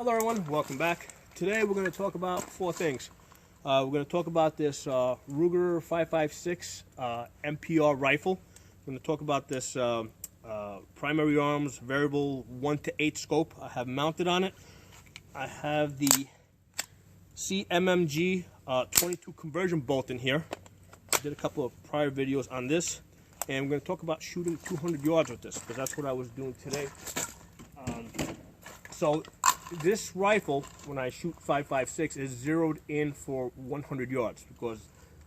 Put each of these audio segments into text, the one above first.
Hello everyone, welcome back. Today we're going to talk about four things. We're going to talk about this Ruger 556 MPR rifle. We're going to talk about this primary arms variable 1 to 8 scope I have mounted on it. I have the CMMG 22 conversion bolt in here. I did a couple of prior videos on this, and we're going to talk about shooting 200 yards with this because that's what I was doing today. So this rifle, when I shoot 556, is zeroed in for 100 yards because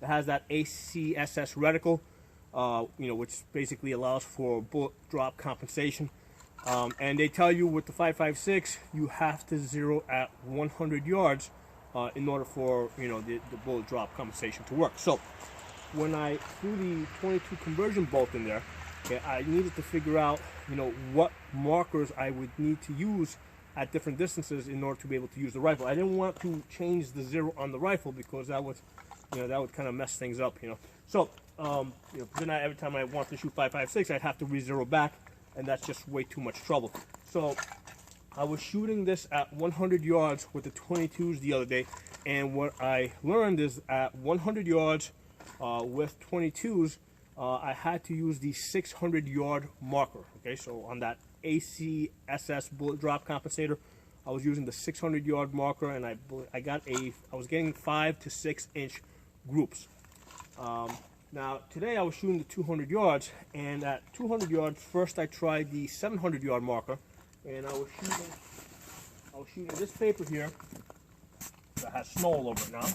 it has that ACSS reticle, which basically allows for bullet drop compensation. And they tell you with the 556, you have to zero at 100 yards in order for the bullet drop compensation to work. So when I threw the 22 conversion bolt in there, I needed to figure out what markers I would need to use at different distances in order to be able to use the rifle. I didn't want to change the zero on the rifle because that would kind of mess things up, So, then every time I want to shoot 556, I'd have to re-zero back, and that's just way too much trouble. So, I was shooting this at 100 yards with the 22s the other day, and what I learned is at 100 yards with 22s, I had to use the 600-yard marker. Okay, so on that ACSS bullet drop compensator, I was using the 600-yard marker, and I was getting 5 to 6 inch groups. Now today I was shooting the 200 yards, and at 200 yards, first I tried the 700-yard marker, and I was shooting this paper here that has snow all over it now.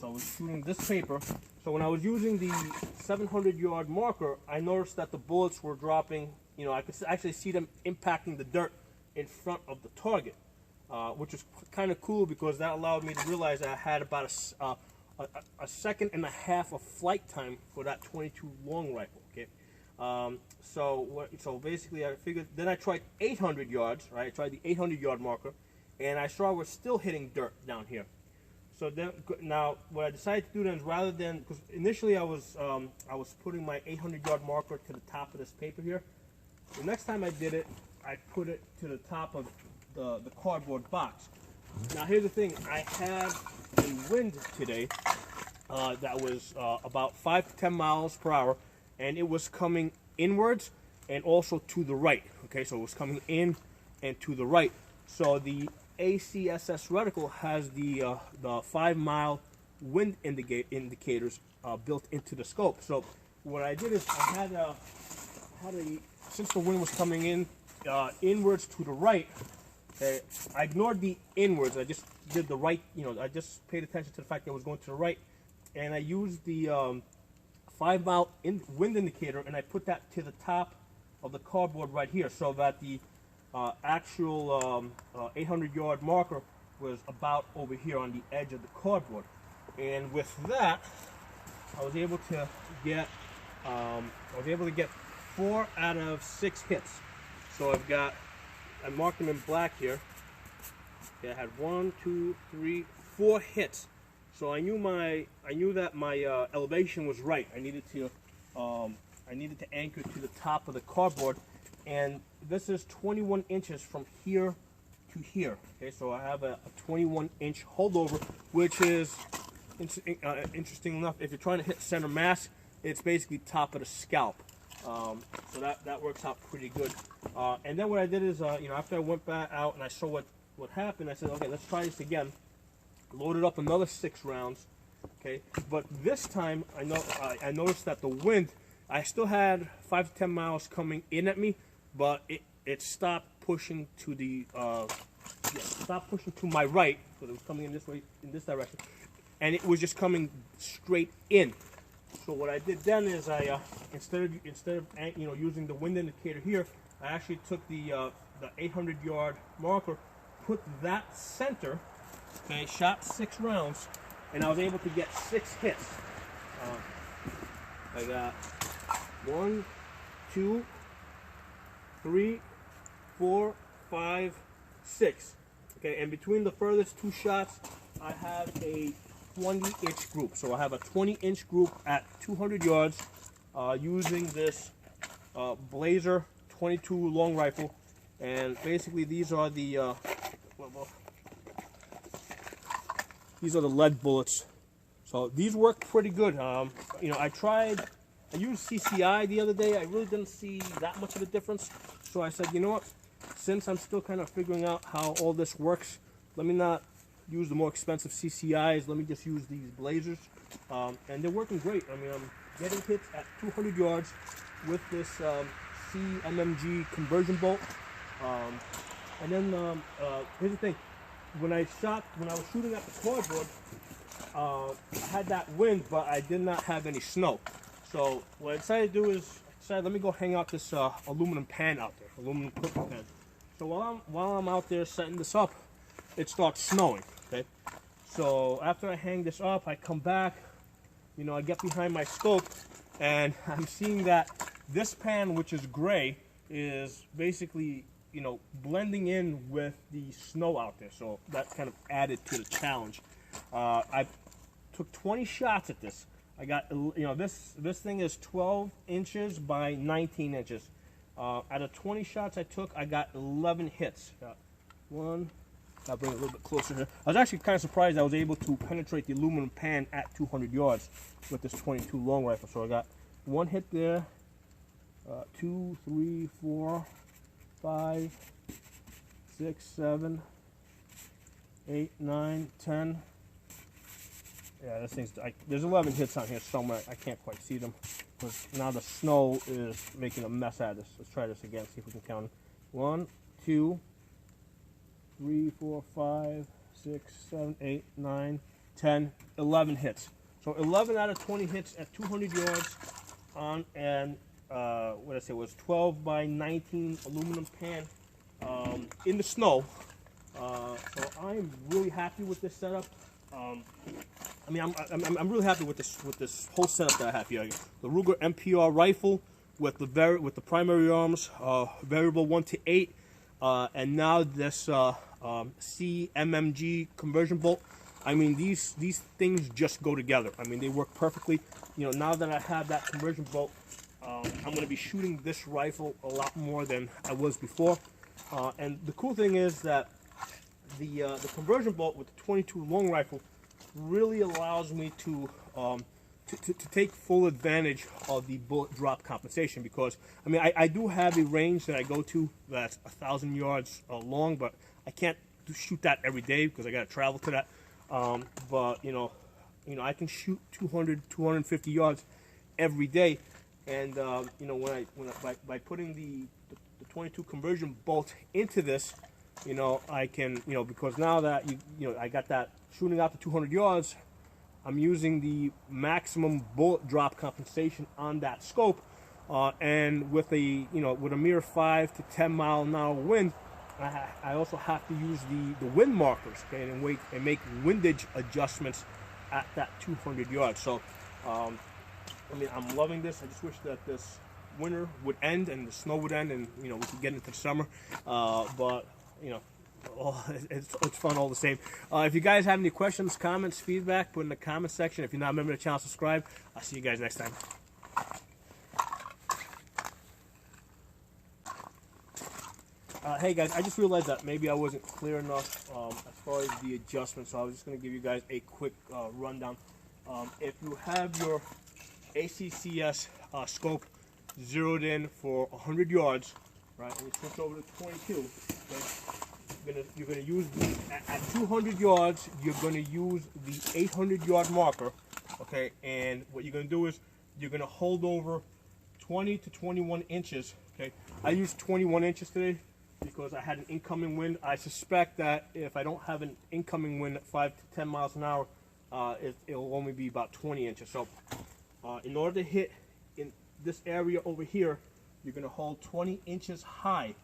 So I was shooting this paper. So when I was using the 700-yard marker, I noticed that the bullets were dropping. I could actually see them impacting the dirt in front of the target, which was kind of cool because that allowed me to realize that I had about a second and a half of flight time for that 22 long rifle. Okay, so basically I figured. Then I tried 800 yards. Right, I tried the 800-yard marker, and I saw we're still hitting dirt down here. So then, now what I decided to do then is, rather than, because initially I was putting my 800-yard marker to the top of this paper here. The next time I did it, I put it to the top of the cardboard box. Now here's the thing: I had a wind today that was about 5 to 10 miles per hour, and it was coming inwards and also to the right. Okay, so it was coming in and to the right. So the ACSS reticle has the 5-mile wind indicators built into the scope. So what I did is I had since the wind was coming in inwards to the right, I ignored the inwards. I just did the right. I just paid attention to the fact that it was going to the right, and I used the 5-mile wind indicator, and I put that to the top of the cardboard right here, so that the actual 800-yard marker was about over here on the edge of the cardboard. And with that, I was able to get 4 out of 6 hits. So I marked them in black here. Okay, I had 1, 2, 3, 4 hits. So I knew that my elevation was right. I needed to anchor to the top of the cardboard. And this is 21 inches from here to here. Okay, so I have a 21-inch holdover, which is interesting enough. If you're trying to hit center mass, it's basically top of the scalp. So that works out pretty good. And then what I did is, after I went back out and I saw what happened, I said, okay, let's try this again. Loaded up another 6 rounds. Okay, but this time I noticed that the wind, I still had 5 to 10 miles coming in at me, but it stopped pushing to my right, because it was coming in this way, in this direction, and it was just coming straight in. So what I did then is I instead of using the wind indicator here, I actually took the 800-yard marker, put that center, okay, shot 6 rounds, and I was able to get 6 hits. I got 1, 2, 3, 4, 5, 6. Okay, and between the furthest 2 shots, I have a 20-inch group. So I have a 20-inch group at 200 yards using this Blazer 22 long rifle, And basically these are the lead bullets. So these work pretty good. You know, I used CCI the other day. I really didn't see that much of a difference. So I said, you know what? Since I'm still kind of figuring out how all this works, let me not use the more expensive CCIs. Let me just use these Blazers. And they're working great. I mean, I'm getting hits at 200 yards with this CMMG conversion bolt. And then here's the thing. When I was shooting at the cardboard, I had that wind, but I did not have any snow. So what I decided to do is, let me go hang out this aluminum pan out there, aluminum cooking pan. So while I'm out there setting this up, it starts snowing. Okay. So after I hang this up, I come back. You know, I get behind my scope, and I'm seeing that this pan, which is gray, is basically, you know, blending in with the snow out there. So that kind of added to the challenge. I took 20 shots at this. I got, you know, this thing is 12 inches by 19 inches. Out of 20 shots I took, I got 11 hits. Got one. I'll bring it a little bit closer here. I was actually kind of surprised I was able to penetrate the aluminum pan at 200 yards with this 22 long rifle. So I got one hit there, 2, 3, 4, 5, 6, 7, 8, 9, 10. Yeah, this thing's, there's 11 hits on here somewhere. I can't quite see them because now the snow is making a mess out of this. Let's try this again, see if we can count them. 1, 2, 3, 4, 5, 6, 7, 8, 9, 10, 11 hits. So 11 out of 20 hits at 200 yards on, and what did I say, it was 12 by 19 aluminum pan in the snow. So I'm really happy with this setup. I mean, I'm really happy with this whole setup that I have here. The Ruger MPR rifle with the primary arms, variable 1 to 8. And now this CMMG conversion bolt. I mean, these things just go together. I mean, they work perfectly. You know, now that I have that conversion bolt, I'm going to be shooting this rifle a lot more than I was before. And the cool thing is that the conversion bolt with the 22 long rifle really allows me to take full advantage of the bullet drop compensation, because I mean I do have a range that I go to that's 1,000 yards long, but I can't shoot that every day because I got to travel to that. But you know I can shoot 200, 250 yards every day, and you know by putting the 22 conversion bolt into this, you know I can, you know, because now that you know I got that shooting out to 200 yards. I'm using the maximum bullet drop compensation on that scope, and with a mere 5 to 10 mile an hour wind, I also have to use the wind markers, okay, and make windage adjustments at that 200 yards. So, I mean, I'm loving this. I just wish that this winter would end and the snow would end, and you know we could get into the summer. But you know. Oh, it's fun all the same. If you guys have any questions, comments, feedback, put in the comment section. If you're not a member of the channel, subscribe. I'll see you guys next time. Hey guys, I just realized that maybe I wasn't clear enough as far as the adjustment, so I was just going to give you guys a quick rundown. If you have your ACCS scope zeroed in for 100 yards, right, and you switch over to 22, okay, you're gonna use at 200 yards. You're gonna use the 800 yard marker, okay. And what you're gonna do is you're gonna hold over 20 to 21 inches. Okay, I used 21 inches today because I had an incoming wind. I suspect that if I don't have an incoming wind at 5 to 10 miles an hour, it'll only be about 20 inches. So, in order to hit in this area over here, you're gonna hold 20 inches high,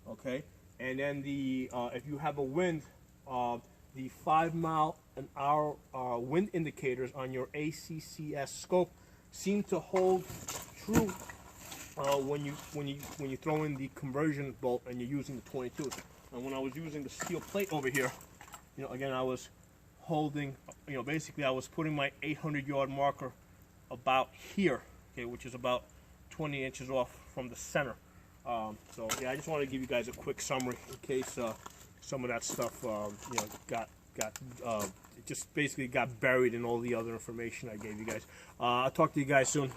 okay. And then if you have a wind, the 5 mile an hour wind indicators on your ACCS scope seem to hold true when you throw in the conversion bolt and you're using the 22. And when I was using the steel plate over here, you know, again I was holding, you know, basically I was putting my 800 yard marker about here, okay, which is about 20 inches off from the center. So yeah, I just wanted to give you guys a quick summary in case some of that stuff you know got it just basically got buried in all the other information I gave you guys. I'll talk to you guys soon.